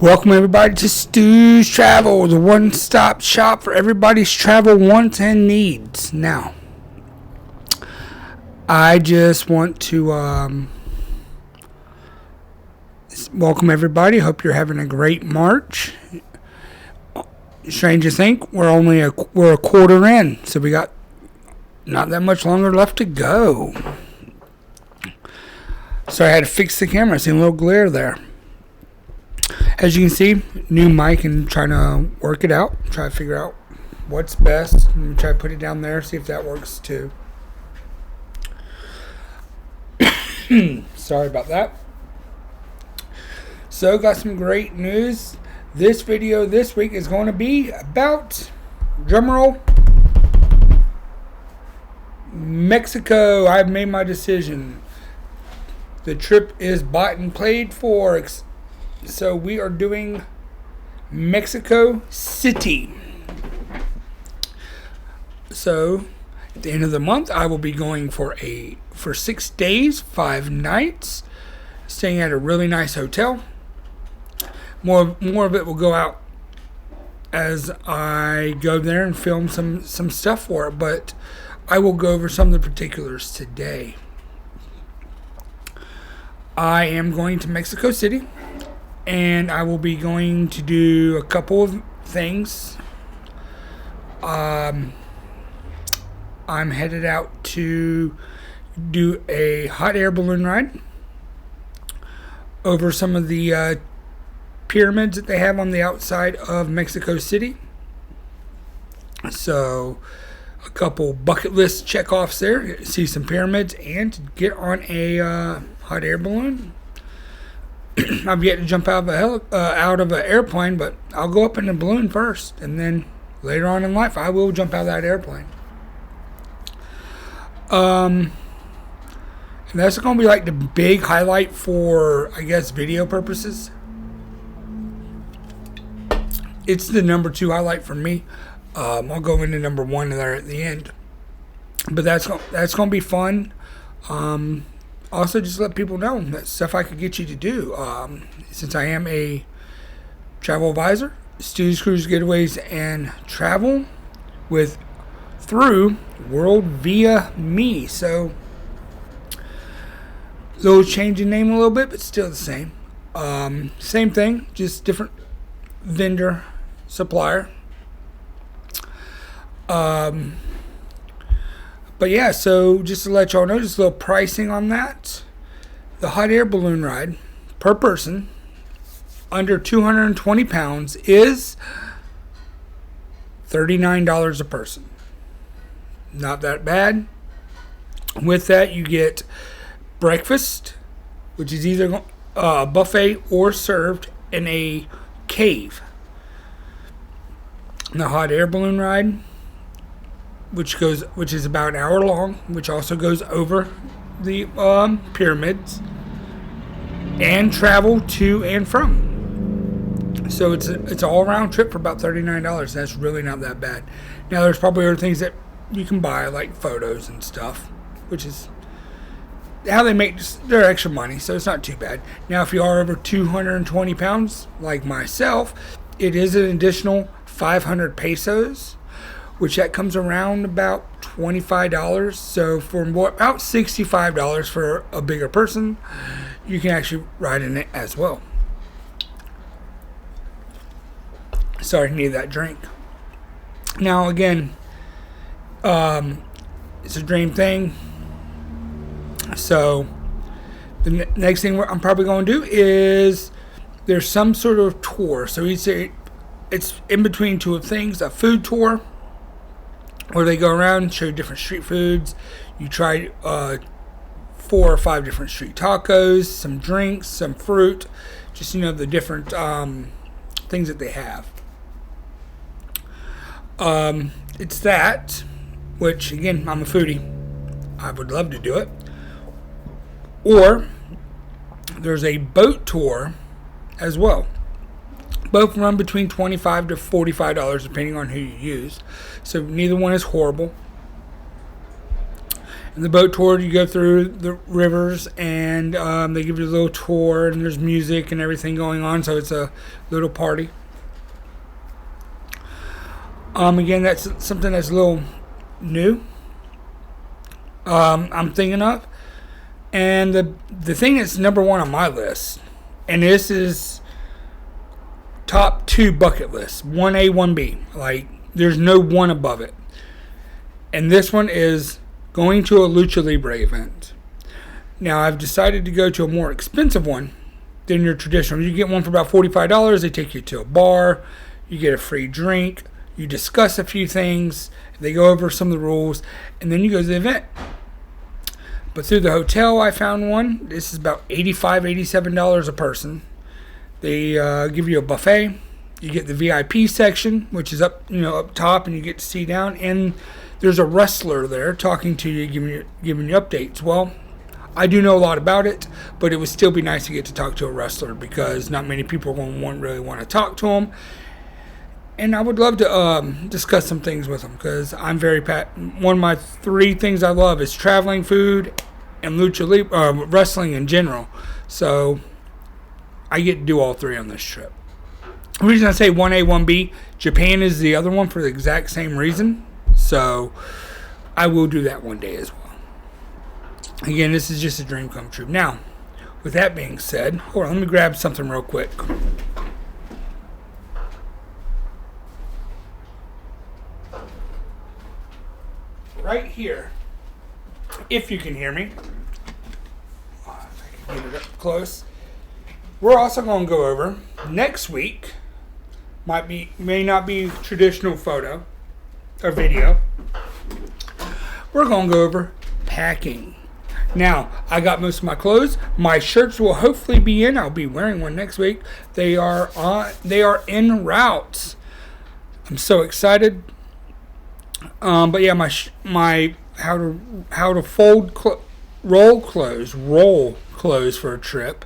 Welcome everybody to Stu's Travel, the one-stop shop for everybody's travel wants and needs. Now, I just want to welcome everybody. Hope you're having a great March. Strange to think, we're a quarter in, so we got not that much longer left to go. So I had to fix the camera. I see a little glare there. As you can see, new mic and trying to work it out. Try to figure out what's best. And try to put it down there, see if that works too. Sorry about that. So, got some great news. This video this week is going to be about, drumroll, Mexico. I've made my decision. The trip is bought and paid for. So we are doing Mexico City. So at the end of the month, I will be going for 6 days, 5 nights, staying at a really nice hotel. More of it will go out as I go there and film some stuff for it, but I will go over some of the particulars today. I am going to Mexico City. And I will be going to do a couple of things. I'm headed out to do a hot air balloon ride over some of the pyramids that they have on the outside of Mexico City. So, a couple bucket list check-offs there. See some pyramids and get on a hot air balloon. I've yet to jump out of an airplane, but I'll go up in a balloon first, and then later on in life, I will jump out of that airplane. And that's going to be like the big highlight for, I guess, video purposes. It's the number 2 highlight for me. I'll go into number 1 there at the end, but that's going to be fun. Also, just let people know that stuff I could get you to do. Since I am a travel advisor, Stu's Cruise Getaways and Travel through World Via Me. So, little change in name a little bit, but still the same. Same thing, just different vendor supplier. But yeah, so just to let y'all know, just a little pricing on that. The hot air balloon ride per person under 220 pounds is $39 a person. Not that bad. With that, you get breakfast, which is either a buffet or served in a cave. The hot air balloon ride, which is about an hour long, which also goes over the pyramids and travel to and from. So it's an all-around trip for about $39. That's really not that bad. Now there's probably other things that you can buy, like photos and stuff, which is how they make their extra money, so it's not too bad. Now if you are over 220 pounds, like myself, it is an additional 500 pesos, which that comes around about $25. So for about $65 for a bigger person, you can actually ride in it as well. Sorry, I need that drink. Now again, it's a dream thing. So the next thing I'm probably going to do is there's some sort of tour. So it's in between 2 things: a food tour, where they go around and show you different street foods. You try 4 or 5 different street tacos, some drinks, some fruit, just the different things that they have. It's that, which again, I'm a foodie. I would love to do it. Or there's a boat tour as well. Both run between $25 to $45 depending on who you use. So neither one is horrible. And the boat tour, you go through the rivers, and they give you a little tour, and there's music and everything going on, so it's a little party. Again, that's something that's a little new. I'm thinking of. And the thing that's number one on my list, and this is top 2 bucket lists, 1A, 1B. Like, there's no one above it. And this one is going to a Lucha Libre event. Now, I've decided to go to a more expensive one than your traditional. You get one for about $45. They take you to a bar. You get a free drink. You discuss a few things. They go over some of the rules. And then you go to the event. But through the hotel, I found one. This is about $85, $87 a person. They give you a buffet. You get the VIP section, which is up top, and you get to see down. And there's a wrestler there talking to you, giving you updates. Well, I do know a lot about it, but it would still be nice to get to talk to a wrestler because not many people are going to really want to talk to him. And I would love to discuss some things with him because I'm very one of my 3 things I love is traveling, food, and lucha libre, wrestling in general. So I get to do all 3 on this trip. The reason I say 1A, 1B, Japan is the other one for the exact same reason. So I will do that one day as well. Again, this is just a dream come true. Now, with that being said, hold on, let me grab something real quick. Right here, if you can hear me, if I can get it up close, we're also going to go over next week. May not be traditional photo or video. We're going to go over packing. Now, I got most of my clothes. My shirts will hopefully be in. I'll be wearing one next week. They are en route. I'm so excited. But yeah, my how to fold roll clothes for a trip,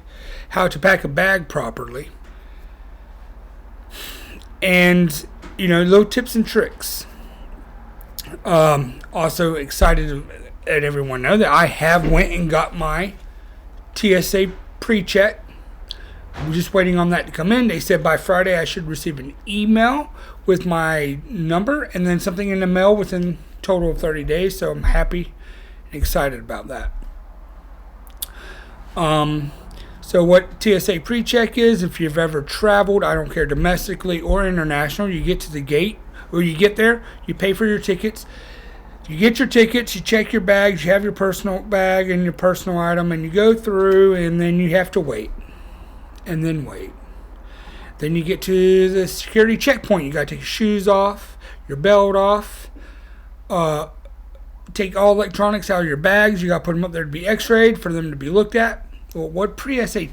how to pack a bag properly, and little tips and tricks. Also excited to let everyone know that I have went and got my TSA pre-check. I'm just waiting on that to come in. They said by Friday I should receive an email with my number and then something in the mail within a total of 30 days. So I'm happy and excited about that. So what TSA pre-check is, if you've ever traveled, I don't care domestically or international, you get to the gate, or you get there, you pay for your tickets. You get your tickets, you check your bags, you have your personal bag and your personal item, and you go through, and then you have to wait. And then wait. Then you get to the security checkpoint. You got to take your shoes off, your belt off, take all electronics out of your bags. You got to put them up there to be x-rayed for them to be looked at. Well, what pre-SA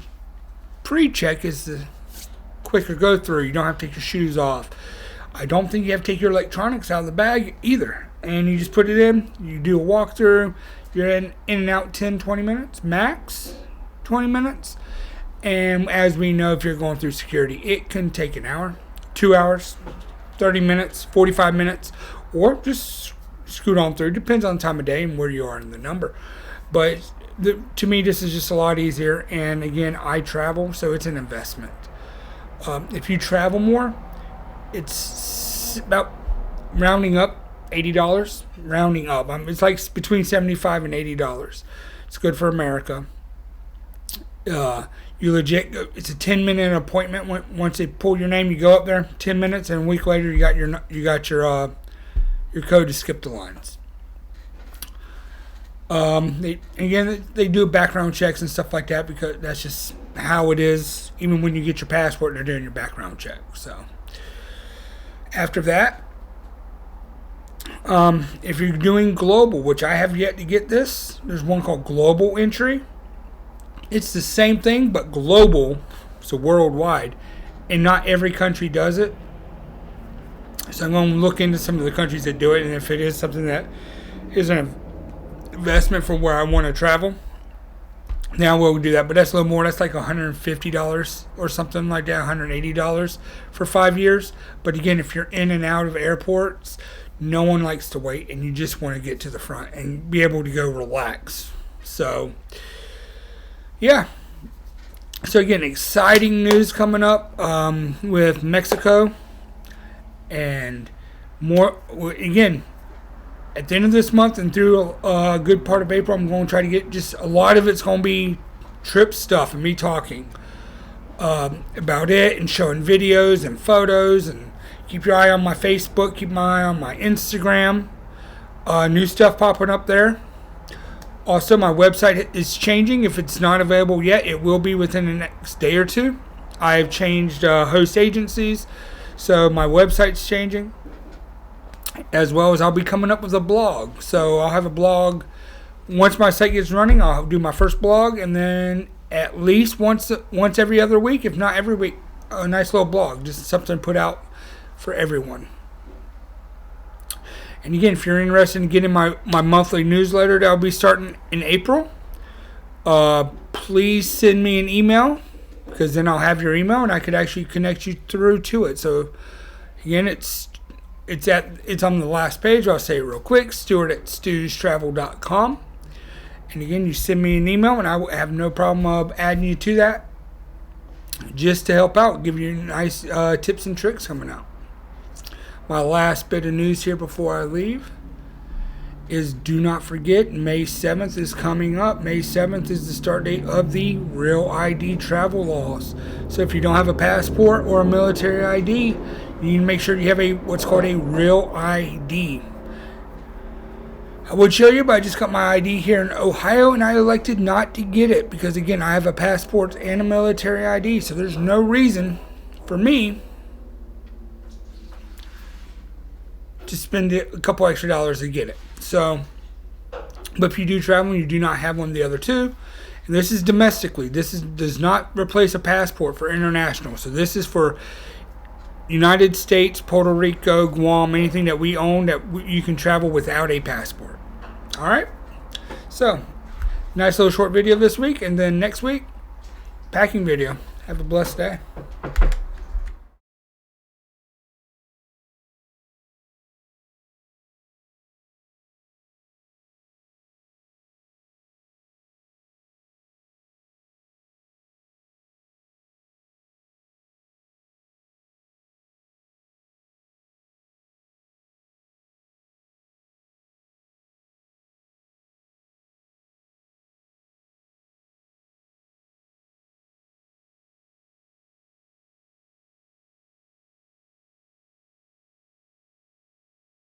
pre-check is the quicker go through. You don't have to take your shoes off. I don't think you have to take your electronics out of the bag either. And you just put it in, you do a walkthrough, you're in and out 10, 20 minutes, max 20 minutes. And as we know, if you're going through security, it can take an hour, 2 hours, 30 minutes, 45 minutes, or just scoot on through. Depends on the time of day and where you are in the number. But to me, this is just a lot easier. And again, I travel, so it's an investment. If you travel more, it's about rounding up $80. Rounding up, it's like between $75 and $80. It's good for America. You legit, it's a 10-minute appointment. Once they pull your name, you go up there 10 minutes, and a week later you got your code to skip the lines. They do background checks and stuff like that because that's just how it is. Even when you get your passport, they're doing your background check. So after that, if you're doing global, which I have yet to get this, there's one called Global Entry. It's the same thing, but global, so worldwide, and not every country does it. So I'm going to look into some of the countries that do it, and if it is something that is an investment for where I want to travel, now we'll do that. But that's a little more. That's like $150 or something like that, $180 for 5 years. But again, if you're in and out of airports, no one likes to wait, and you just want to get to the front and be able to go relax. So, yeah. So again, exciting news coming up with Mexico, and more. Again, at the end of this month and through a good part of April, I'm going to try to get just a lot of it's going to be trip stuff and me talking about it and showing videos and photos, and keep your eye on my Facebook, keep my eye on my Instagram. New stuff popping up there. Also, my website is changing. If it's not available yet, it will be within the next day or two. I've changed host agencies, so my website's changing. As well as I'll be coming up with a blog. So I'll have a blog. Once my site gets running, I'll do my first blog, and then at least once every other week, if not every week, a nice little blog. Just something to put out for everyone. And again, if you're interested in getting my monthly newsletter that I'll be starting in April, please send me an email, because then I'll have your email and I could actually connect you through to it. So again, it's on the last page. I'll say it real quick, stewart@stewstravel.com. And again, you send me an email and I will have no problem of adding you to that, just to help out, give you nice tips and tricks coming out. My last bit of news here before I leave is, do not forget, May 7th is coming up. May 7th is the start date of the Real ID travel laws. So if you don't have a passport or a military ID, you need to make sure you have what's called a Real ID. I would show you, but I just got my ID here in Ohio, and I elected not to get it because, again, I have a passport and a military ID, so there's no reason for me to spend a couple extra dollars to get it. So, but if you do travel and you do not have one of the other two, and this is domestically, does not replace a passport for international. So this is for United States, Puerto Rico, Guam, anything that we own that you can travel without a passport. All right. So, nice little short video this week, and then next week, packing video. Have a blessed day.